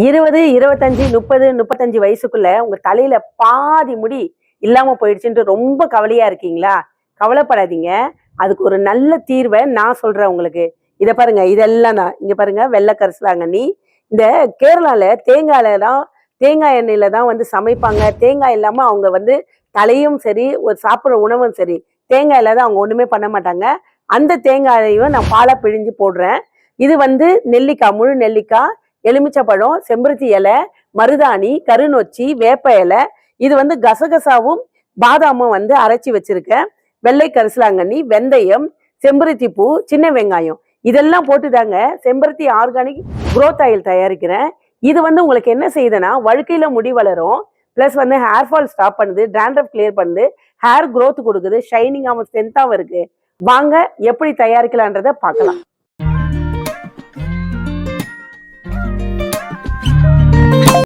20, 25, 30, 35 வயசுக்குள்ள உங்க தலையில பாதி முடி இல்லாம போயிடுச்சுன்ட்டு ரொம்ப கவலையா இருக்கீங்களா? கவலைப்படாதீங்க. அதுக்கு ஒரு நல்ல தீர்வை நான் சொல்றேன் உங்களுக்கு. இத பாருங்க, இதெல்லாம் தான். இங்க பாருங்க, வெள்ளை கரிசலாங்கண்ணி. இந்த கேரளால தேங்காய் எண்ணெயில தான் வந்து சமைப்பாங்க. தேங்காய் இல்லாம அவங்க வந்து தலையும் சரி, ஒரு சாப்பிடுற உணவும் சரி, தேங்காய் இல்லாத அவங்க ஒண்ணுமே பண்ண மாட்டாங்க. அந்த தேங்காயையும் நான் பாலா பிழிஞ்சு போடுறேன். இது வந்து நெல்லிக்காய், முழு நெல்லிக்காய், எலுமிச்சப்பழம், செம்பருத்தி இலை, மருதாணி, கருநொச்சி, வேப்ப இலை, இது வந்து கசகசாவும் பாதாமும் வந்து அரைச்சி வச்சிருக்கேன். வெள்ளை கரிசலாங்கண்ணி, வெந்தயம், செம்பருத்தி பூ, சின்ன வெங்காயம், இதெல்லாம் போட்டுதாங்க செம்பருத்தி ஆர்கானிக் குரோத் ஆயில் தயாரிக்கிறேன். இது வந்து உங்களுக்கு என்ன செய்யுதுன்னா, வழுக்கையில முடி வளரும், பிளஸ் வந்து ஹேர் ஃபால் ஸ்டாப் பண்ணுது, டேண்ட்ரஃப் கிளியர் பண்ணுது, ஹேர் growth கொடுக்குது, ஷைனிங்காகவும் ஸ்ட்ரென்த்தாகவும் இருக்கு. வாங்க எப்படி தயாரிக்கலான்றதை பார்க்கலாம்.